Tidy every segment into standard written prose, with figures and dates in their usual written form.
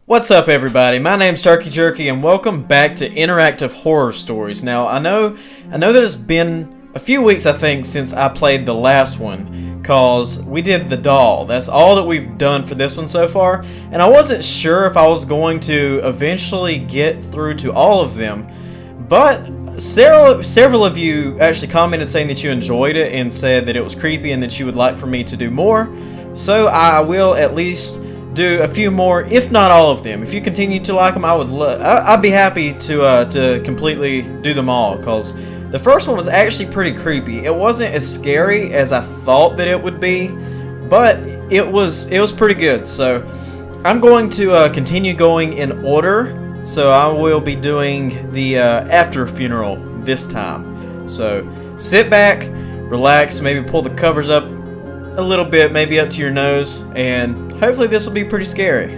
What's up, everybody? My name's Jurque, and welcome back to Interactive Horror Stories. Now, I know there's been a few weeks, I think, since I played the last one, cause we did the doll. That's all that we've done for this one so far, and I wasn't sure if I was going to eventually get through to all of them, but several of you actually commented saying that you enjoyed it and said that it was creepy and that you would like for me to do more. So I will at least do a few more, if not all of them. If you continue to like them, I'd be happy to completely do them all, because the first one was actually pretty creepy. It wasn't as scary as I thought that it would be, but it was pretty good. So I'm going to continue going in order. So I will be doing the after funeral this time. So sit back, relax, maybe pull the covers up a little bit, maybe up to your nose, and hopefully this will be pretty scary.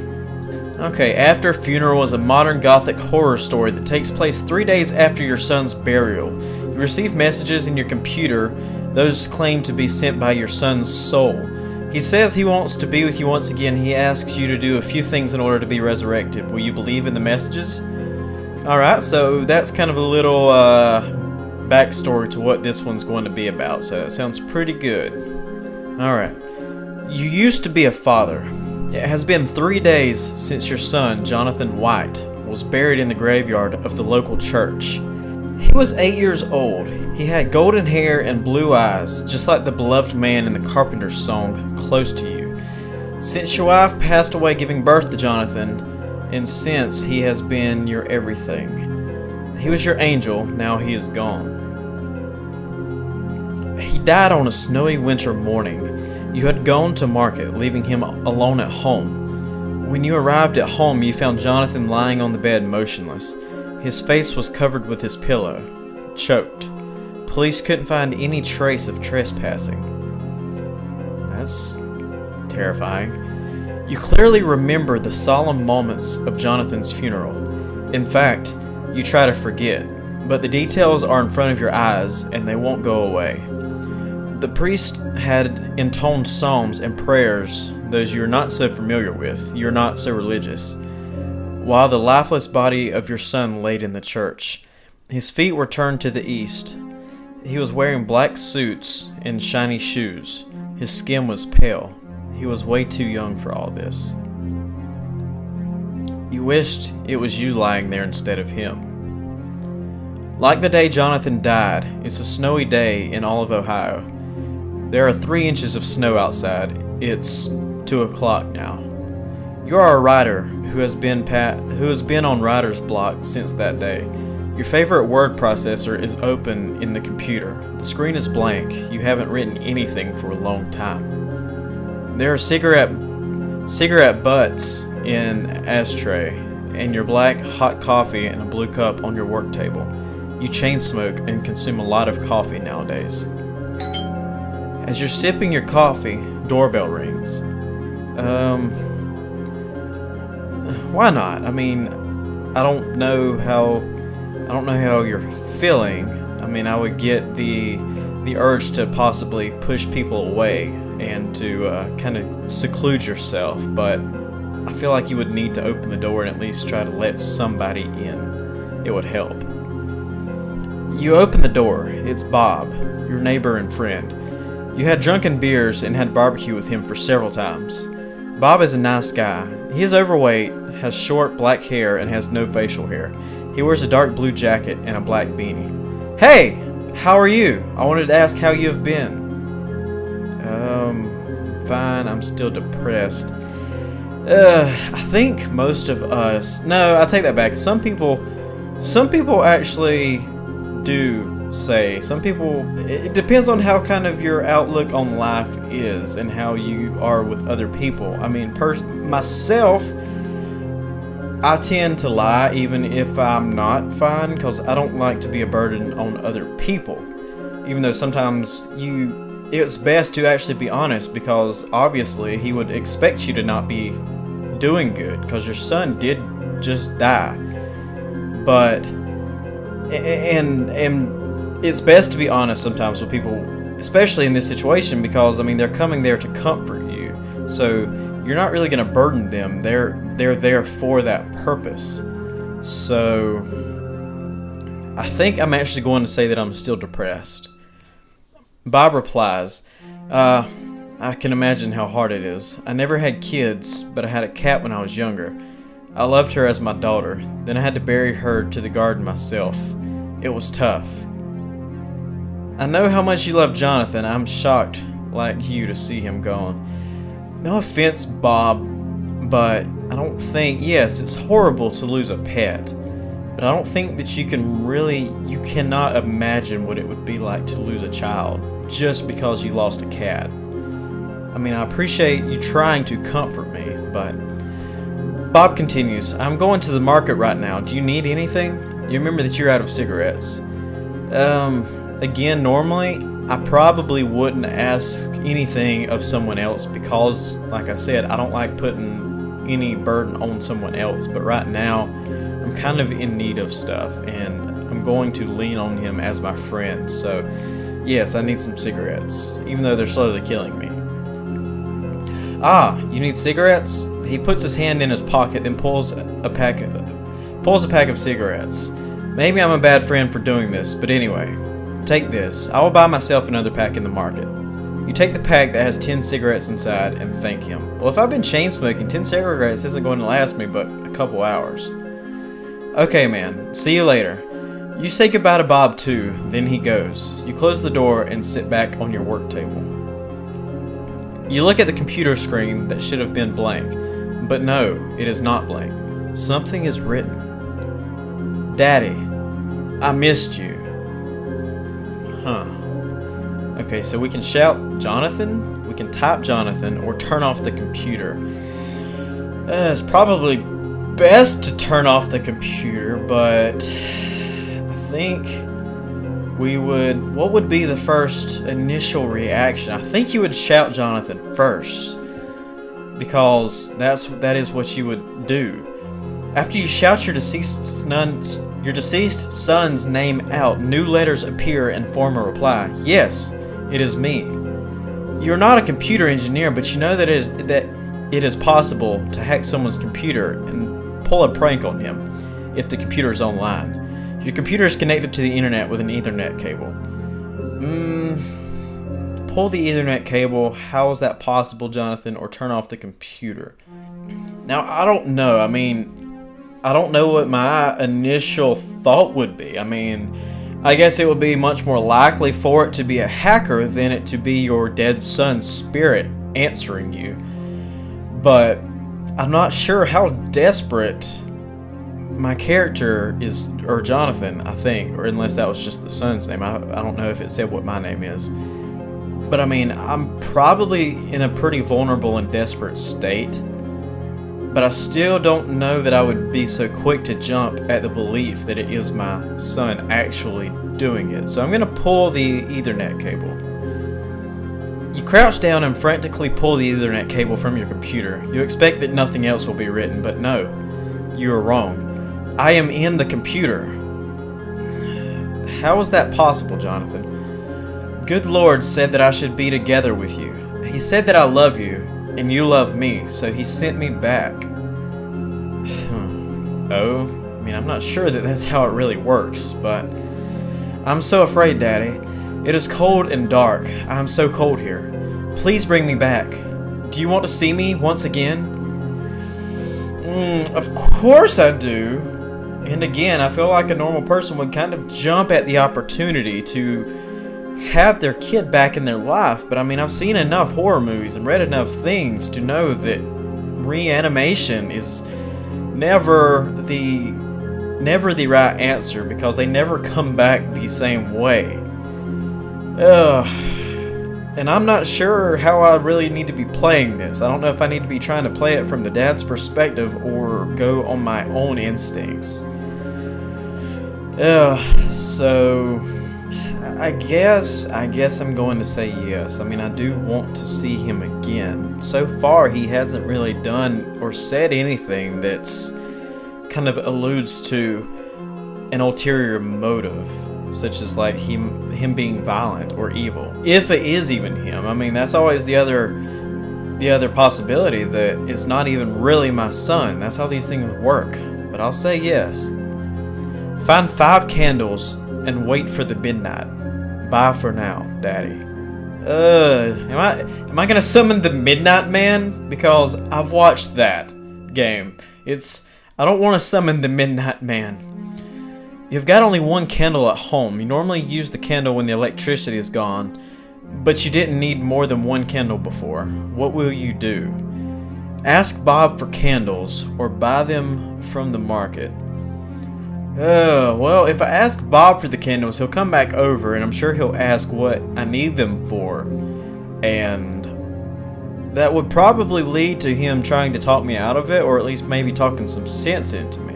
Okay, After Funeral is a modern gothic horror story that takes place 3 days after your son's burial. You receive messages in your computer, those claim to be sent by your son's soul. He says he wants to be with you once again. He asks you to do a few things in order to be resurrected. Will you believe in the messages? Alright, so that's kind of a little backstory to what this one's going to be about, so it sounds pretty good. Alright. You used to be a father. It has been 3 days since your son, Jonathan White, was buried in the graveyard of the local church. He was 8 years old. He had golden hair and blue eyes, just like the beloved man in the Carpenter's song, Close to You. Since your wife passed away giving birth to Jonathan, and since he has been your everything. He was your angel, now he is gone. He died on a snowy winter morning. You had gone to market, leaving him alone at home. When you arrived at home, you found Jonathan lying on the bed motionless. His face was covered with his pillow, choked. Police couldn't find any trace of trespassing. That's terrifying. You clearly remember the solemn moments of Jonathan's funeral. In fact, you try to forget, but the details are in front of your eyes and they won't go away. The priest had intoned psalms and prayers, those you're not so familiar with, you're not so religious, while the lifeless body of your son laid in the church. His feet were turned to the east. He was wearing black suits and shiny shoes. His skin was pale. He was way too young for all this. You wished it was you lying there instead of him. Like the day Jonathan died, it's a snowy day in all of Ohio. There are 3 inches of snow outside. It's 2 o'clock now. You are a writer who has been on writer's block since that day. Your favorite word processor is open in the computer. The screen is blank. You haven't written anything for a long time. There are cigarette butts in ashtray, and your black hot coffee in a blue cup on your work table. You chain smoke and consume a lot of coffee nowadays. As you're sipping your coffee, doorbell rings. Why not? I mean, I don't know how you're feeling. I mean, I would get the urge to possibly push people away and to kind of seclude yourself, but I feel like you would need to open the door and at least try to let somebody in. It would help. You open the door. It's Bob, your neighbor and friend. You had drunken beers and had barbecue with him for several times. Bob is a nice guy. He is overweight, has short black hair, and has no facial hair. He wears a dark blue jacket and a black beanie. Hey! How are you? I wanted to ask how you have been. Fine. I'm still depressed. I think most of us... No, I take that back. Some people actually do say. Some people... It depends on how kind of your outlook on life is and how you are with other people. I mean, myself, I tend to lie even if I'm not fine, because I don't like to be a burden on other people. Even though sometimes it's best to actually be honest, because obviously he would expect you to not be doing good, because your son did just die. But and it's best to be honest sometimes with people, especially in this situation, because I mean they're coming there to comfort you. So you're not really going to burden them. They're they're there for that purpose. So I think I'm actually going to say that I'm still depressed. Bob replies, I can imagine how hard it is. I never had kids, but I had a cat when I was younger. I loved her as my daughter. Then I had to bury her to the garden myself. It was tough. I know how much you love Jonathan. I'm shocked, like you, to see him gone. No offense, Bob, but I don't think... Yes, it's horrible to lose a pet, but I don't think that you cannot imagine what it would be like to lose a child just because you lost a cat. I mean, I appreciate you trying to comfort me, but... Bob continues, I'm going to the market right now. Do you need anything? You remember that you're out of cigarettes. Again, normally, I probably wouldn't ask anything of someone else because, like I said, I don't like putting any burden on someone else. But right now, I'm kind of in need of stuff, and I'm going to lean on him as my friend. So, yes, I need some cigarettes, even though they're slowly killing me. Ah, you need cigarettes? He puts his hand in his pocket, then pulls a pack of cigarettes. Maybe I'm a bad friend for doing this, but anyway, take this. I will buy myself another pack in the market. You take the pack that has 10 cigarettes inside and thank him. Well, if I've been chain smoking, 10 cigarettes isn't going to last me but a couple hours. Okay, man. See you later. You say goodbye to Bob too, then he goes. You close the door and sit back on your work table. You look at the computer screen that should have been blank, but no, it is not blank. Something is written. Daddy, I missed you. Huh. Okay, so we can shout Jonathan, we can type Jonathan, or turn off the computer. It's probably best to turn off the computer, but I think what would be the first initial reaction? I think you would shout Jonathan first, because that is what you would do. After you shout your deceased son's name out, new letters appear and form a reply. Yes, it is me. You're not a computer engineer, but you know that it is possible to hack someone's computer and pull a prank on him if the computer is online. Your computer is connected to the internet with an Ethernet cable. Pull the Ethernet cable. How is that possible, Jonathan? Or turn off the computer. Now, I don't know. I mean, I don't know what my initial thought would be. I mean, I guess it would be much more likely for it to be a hacker than it to be your dead son's spirit answering you. But I'm not sure how desperate my character is, or Jonathan, I think, or unless that was just the son's name. I don't know if it said what my name is. But I mean, I'm probably in a pretty vulnerable and desperate state. But I still don't know that I would be so quick to jump at the belief that it is my son actually doing it. So I'm going to pull the Ethernet cable. You crouch down and frantically pull the Ethernet cable from your computer. You expect that nothing else will be written, but no, you are wrong. I am in the computer. How is that possible, Jonathan? Good Lord said that I should be together with you. He said that I love you, and you love me, so he sent me back. Oh, I mean, I'm not sure that that's how it really works, but... I'm so afraid, Daddy. It is cold and dark. I am so cold here. Please bring me back. Do you want to see me once again? Of course I do. And again, I feel like a normal person would kind of jump at the opportunity to have their kid back in their life. But I mean, I've seen enough horror movies and read enough things to know that reanimation is never the right answer, because they never come back the same way. And I'm not sure how I really need to be playing this. I don't know if I need to be trying to play it from the dad's perspective or go on my own instincts. So I guess I'm going to say yes. I mean, I do want to see him again. So far, he hasn't really done or said anything that's kind of alludes to an ulterior motive, such as like him being violent or evil. If it is even him. I mean, that's always the other the other possibility that it's not even really my son. That's how these things work. But I'll say yes. Find 5 candles and wait for the midnight. Bye for now, Daddy. Am I gonna summon the Midnight Man? Because I've watched that game. I don't want to summon the Midnight Man. You've got only 1 candle at home. You normally use the candle when the electricity is gone, but you didn't need more than 1 candle before. What will you do? Ask Bob for candles or buy them from the market. Well, if I ask Bob for the candles, he'll come back over and I'm sure he'll ask what I need them for. And that would probably lead to him trying to talk me out of it, or at least maybe talking some sense into me.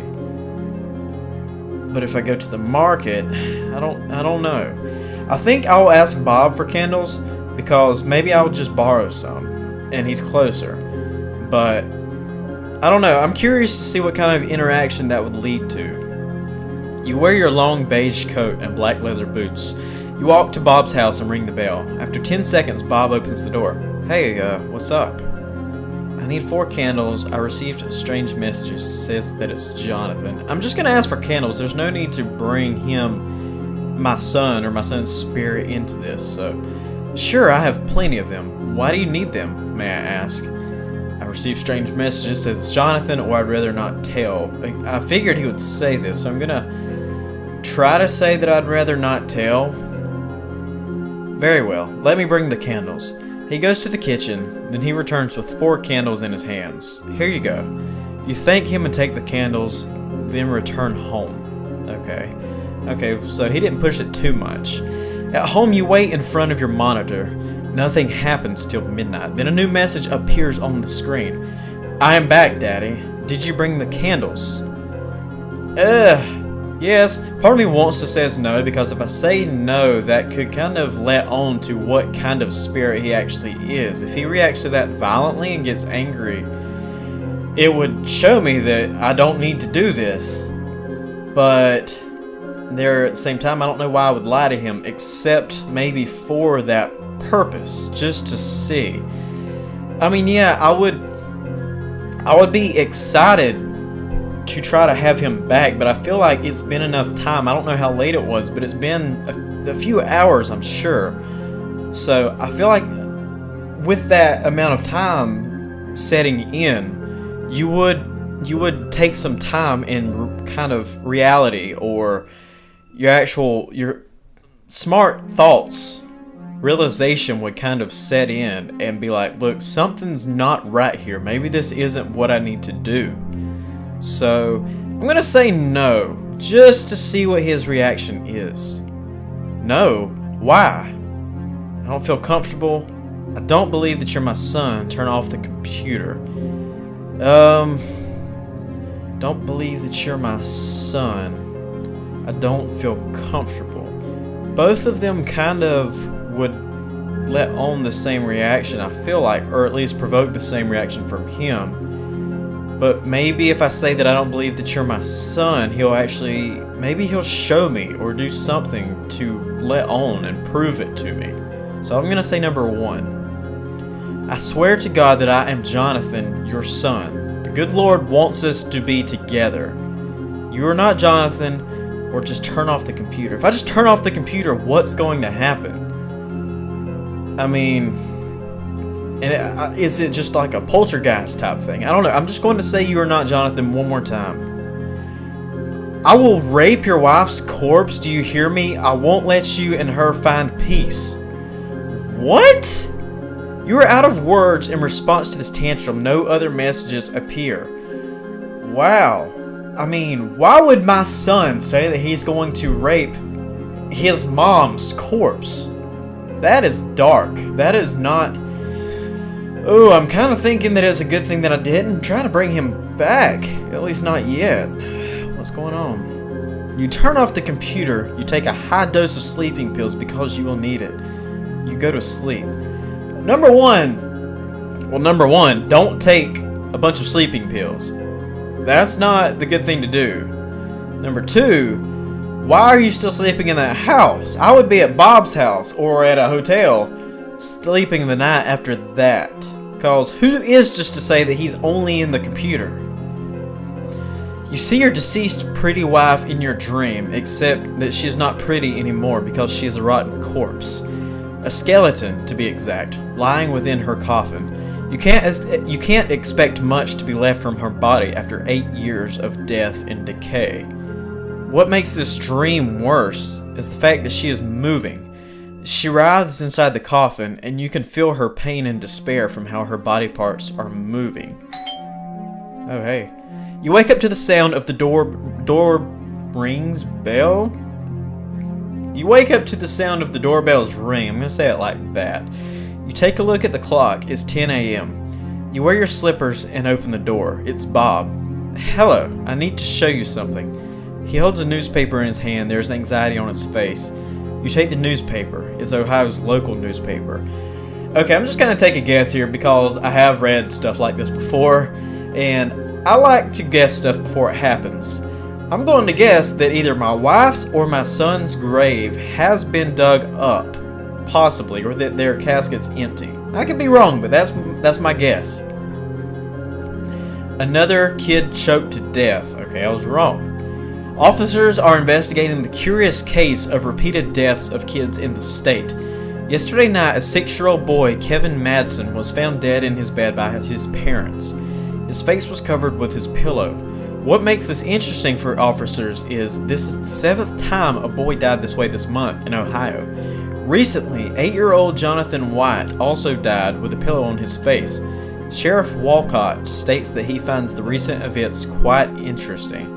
But if I go to the market, I don't know. I think I'll ask Bob for candles because maybe I'll just borrow some and he's closer. But I don't know. I'm curious to see what kind of interaction that would lead to. You wear your long beige coat and black leather boots. You walk to Bob's house and ring the bell. After 10 seconds, Bob opens the door. Hey, what's up? I need 4 candles. I received strange messages. Says that it's Jonathan. I'm just gonna ask for candles. There's no need to bring him, my son, or my son's spirit into this. So, sure, I have plenty of them. Why do you need them, may I ask? I received strange messages. Says it's Jonathan, or I'd rather not tell. I figured he would say this, so I'm gonna try to say that I'd rather not tell. Very well. Let me bring the candles. He goes to the kitchen, then he returns with 4 candles in his hands. Here you go. You thank him and take the candles, then return home. Okay, so he didn't push it too much. At home, you wait in front of your monitor. Nothing happens till midnight. Then a new message appears on the screen. I am back, Daddy. Did you bring the candles? Yes. Part of me wants to say no, because if I say no, that could kind of let on to what kind of spirit he actually is. If he reacts to that violently and gets angry, it would show me that I don't need to do this. But there, at the same time, I don't know why I would lie to him, except maybe for that purpose, just to see. I mean, yeah, I would be excited to try to have him back, but I feel like it's been enough time. I don't know how late it was, but it's been a few hours, I'm sure. So I feel like with that amount of time setting in, you would take some time in kind of reality, or your smart thoughts, realization would kind of set in and be like, look, something's not right here. Maybe this isn't what I need to do. So I'm gonna say no, just to see what his reaction is. No? Why? I don't feel comfortable. I don't believe that you're my son. Turn off the computer. Don't believe that you're my son. I don't feel comfortable. Both of them kind of would let on the same reaction, I feel like, or at least provoke the same reaction from him. But maybe if I say that I don't believe that you're my son, maybe he'll show me or do something to let on and prove it to me. So I'm going to say number 1. I swear to God that I am Jonathan, your son. The good Lord wants us to be together. You are not Jonathan, or just turn off the computer. If I just turn off the computer, what's going to happen? I mean, is it just like a poltergeist type thing? I don't know. I'm just going to say you are not Jonathan one more time. I will rape your wife's corpse. Do you hear me? I won't let you and her find peace. What? You are out of words in response to this tantrum. No other messages appear. Wow. I mean, why would my son say that he's going to rape his mom's corpse? That is dark. That is not... Oh, I'm kind of thinking that it's a good thing that I didn't try to bring him back. At least not yet. What's going on? You turn off the computer. You take a high dose of sleeping pills because you will need it. You go to sleep. Number one, don't take a bunch of sleeping pills. That's not the good thing to do. Number 2, why are you still sleeping in that house? I would be at Bob's house or at a hotel sleeping the night after that. Cause who is just to say that he's only in the computer? You see your deceased pretty wife in your dream, except that she is not pretty anymore because she is a rotten corpse. A skeleton, to be exact, lying within her coffin. You can't expect much to be left from her body after 8 years of death and decay. What makes this dream worse is the fact that she is moving. She writhes inside the coffin, and you can feel her pain and despair from how her body parts are moving. Oh hey. You wake up to the sound of the door rings bell? You wake up to the sound of the doorbell's ring. I'm going to say it like that. You take a look at the clock. It's 10 a.m. You wear your slippers and open the door. It's Bob. Hello, I need to show you something. He holds a newspaper in his hand. There's anxiety on his face. You take the newspaper. It's Ohio's local newspaper. Okay, I'm just going to take a guess here because I have read stuff like this before, and I like to guess stuff before it happens. I'm going to guess that either my wife's or my son's grave has been dug up, possibly, or that their casket's empty. I could be wrong, but that's my guess. Another kid choked to death. Okay, I was wrong. Officers are investigating the curious case of repeated deaths of kids in the state. Yesterday night, a 6-year-old boy, Kevin Madsen, was found dead in his bed by his parents. His face was covered with his pillow. What makes this interesting for officers is this is the 7th time a boy died this way this month in Ohio. Recently, 8-year-old Jonathan White also died with a pillow on his face. Sheriff Walcott states that he finds the recent events quite interesting.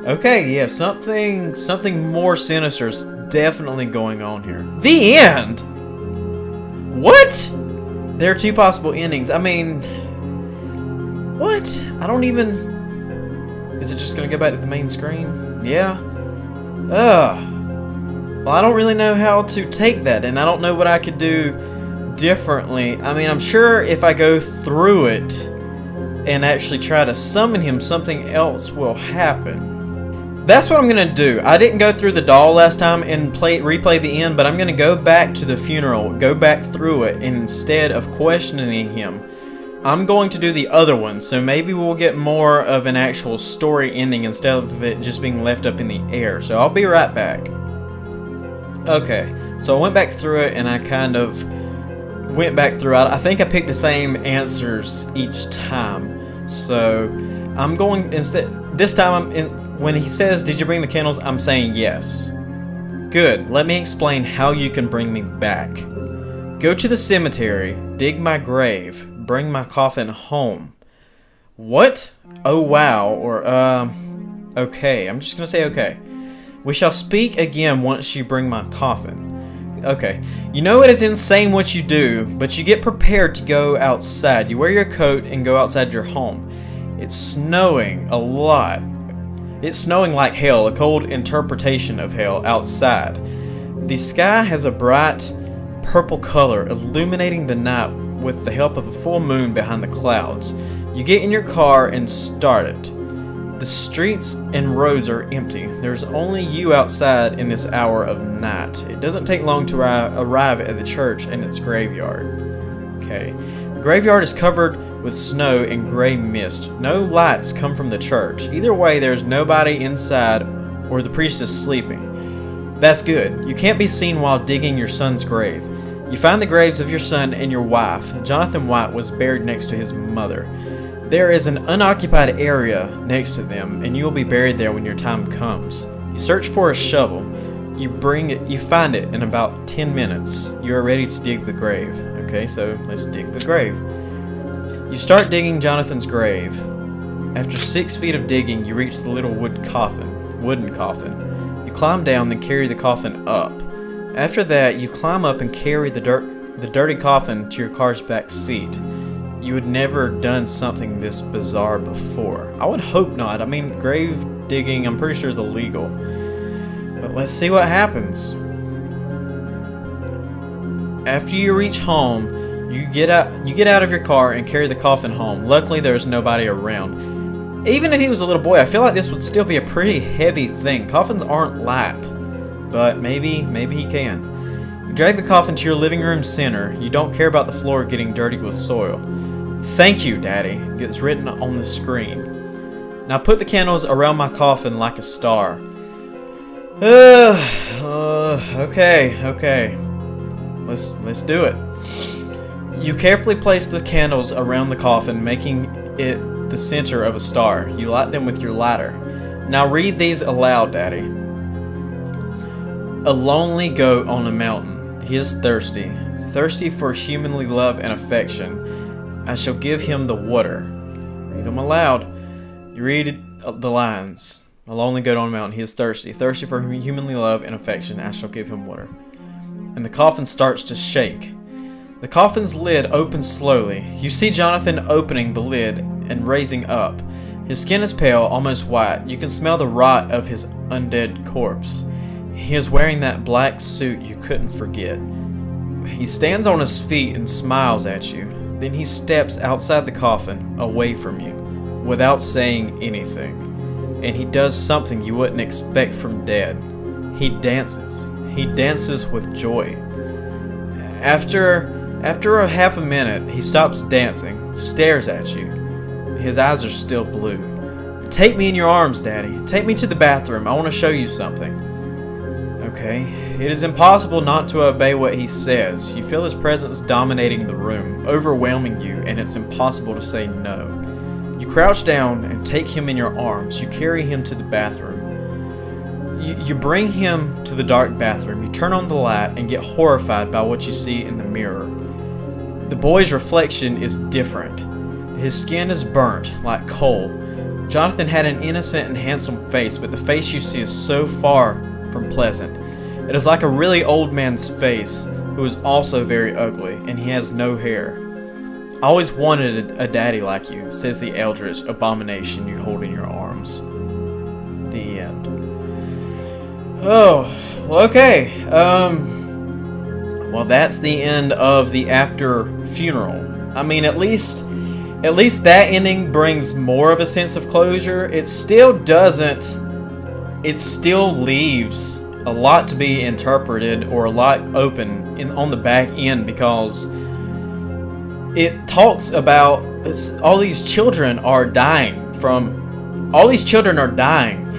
Okay, yeah, something more sinister is definitely going on here. The end? What? There are 2 possible endings. I mean, what? I don't even... Is it just gonna go back to the main screen? Yeah. Well, I don't really know how to take that, and I don't know what I could do differently. I mean, I'm sure if I go through it and actually try to summon him, something else will happen. That's what I'm gonna do. I didn't go through the doll last time and replay the end, but I'm gonna go back to the funeral, go back through it, and instead of questioning him, I'm going to do the other one, so maybe we'll get more of an actual story ending instead of it just being left up in the air. So I'll be right back. Okay, so I went back through it and I kind of went back through it. I think I picked the same answers each time. So I'm going, this time when he says, "Did you bring the candles?" I'm saying yes. Good, let me explain how you can bring me back. Go to the cemetery, dig my grave, bring my coffin home. What? Oh wow, or okay, I'm just gonna say okay. We shall speak again once you bring my coffin. Okay, you know it is insane what you do, but you get prepared to go outside. You wear your coat and go outside your home. It's snowing a lot. It's snowing like hell, a cold interpretation of hell outside. The sky has a bright purple color, illuminating the night with the help of a full moon behind the clouds. You get in your car and start it. The streets and roads are empty. There's only you outside in this hour of night. It doesn't take long to arrive at the church and its graveyard. Okay. The graveyard is covered with snow and gray mist. No lights come from the church. Either way, there's nobody inside or the priest is sleeping. That's good. You can't be seen while digging your son's grave. You find the graves of your son and your wife. Jonathan White was buried next to his mother. There is an unoccupied area next to them, and you will be buried there when your time comes. You search for a shovel. You find it in about 10 minutes. You are ready to dig the grave. Okay, so let's dig the grave. You start digging Jonathan's grave. After 6 feet of digging, you reach the little wooden coffin. You climb down, then carry the coffin up. After that, you climb up and carry the dirty coffin to your car's back seat. You had never done something this bizarre before. I would hope not. I mean, grave digging, I'm pretty sure is illegal. But let's see what happens. After you reach home, you get out of your car and carry the coffin home. Luckily, there's nobody around. Even if he was a little boy, I feel like this would still be a pretty heavy thing. Coffins aren't light, but maybe he can. You drag the coffin to your living room center. You don't care about the floor getting dirty with soil. "Thank you, Daddy," gets written on the screen. "Now put the candles around my coffin like a star." Okay. Let's do it. You carefully place the candles around the coffin, making it the center of a star. You light them with your lighter. "Now read these aloud, Daddy." "A lonely goat on a mountain. He is thirsty, thirsty for humanly love and affection. I shall give him the water." Read them aloud. You read the lines. "A lonely goat on a mountain. He is thirsty, thirsty for humanly love and affection. I shall give him water." And the coffin starts to shake. The coffin's lid opens slowly. You see Jonathan opening the lid and raising up. His skin is pale, almost white. You can smell the rot of his undead corpse. He is wearing that black suit you couldn't forget. He stands on his feet and smiles at you. Then he steps outside the coffin, away from you, without saying anything. And he does something you wouldn't expect from dead. He dances. He dances with joy. After a half a minute, he stops dancing, stares at you. His eyes are still blue. "Take me in your arms, Daddy. Take me to the bathroom. I want to show you something." Okay. It is impossible not to obey what he says. You feel his presence dominating the room, overwhelming you, and it's impossible to say no. You crouch down and take him in your arms. You carry him to the bathroom. You bring him to the dark bathroom. You turn on the light and get horrified by what you see in the mirror. The boy's reflection is different. His skin is burnt like coal. Jonathan had an innocent and handsome face, but the face you see is so far from pleasant. It is like a really old man's face, who is also very ugly, and he has no hair. "I always wanted a daddy like you," says the eldritch abomination you hold in your arms. The end. Oh, well, okay. Well, that's the end of the after funeral. I mean, at least that ending brings more of a sense of closure. It still doesn't. It still leaves a lot to be interpreted, or a lot open on the back end, because it talks about all these children are dying from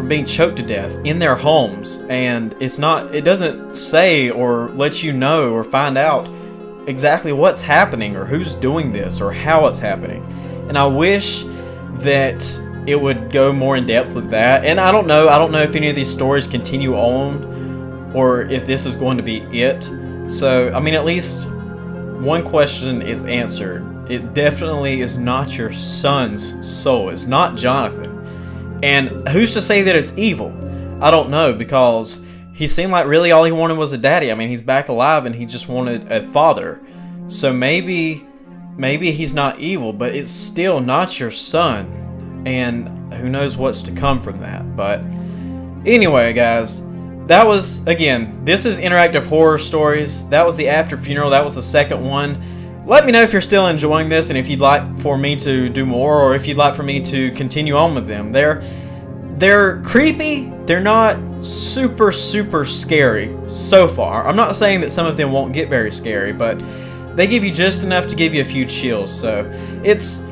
being choked to death in their homes, and it doesn't say or let you know or find out exactly what's happening or who's doing this or how it's happening. And I wish that it would go more in depth with that. And I don't know if any of these stories continue on, or if this is going to be it. So, I mean, at least one question is answered. It definitely is not your son's soul. It's not Jonathan. And who's to say that it's evil? I don't know, because he seemed like really all he wanted was a daddy. I mean, he's back alive and he just wanted a father. So maybe he's not evil, but it's still not your son. And who knows what's to come from that. But anyway, guys, that was, again, this is Interactive Horror Stories. That was the after funeral. That was the second one. Let me know if you're still enjoying this, and if you'd like for me to do more, or if you'd like for me to continue on with them. They're creepy. They're not super scary so far. I'm not saying that some of them won't get very scary, but they give you just enough to give you a few chills. So it's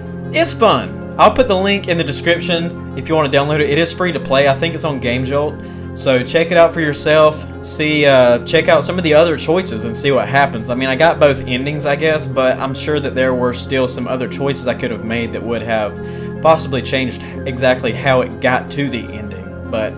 fun. I'll put the link in the description if you want to download it. It is free to play. I think it's on GameJolt. So check it out for yourself. Check out some of the other choices and see what happens. I mean, I got both endings, I guess, but I'm sure that there were still some other choices I could have made that would have possibly changed exactly how it got to the ending. But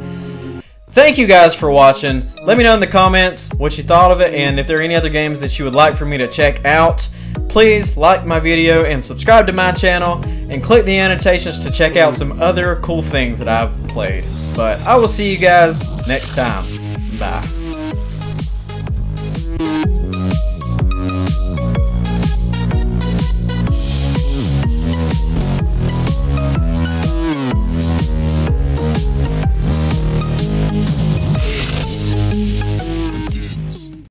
thank you guys for watching. Let me know in the comments what you thought of it, and if there are any other games that you would like for me to check out. Please like my video and subscribe to my channel, and click the annotations to check out some other cool things that I've played. But I will see you guys next time. Bye.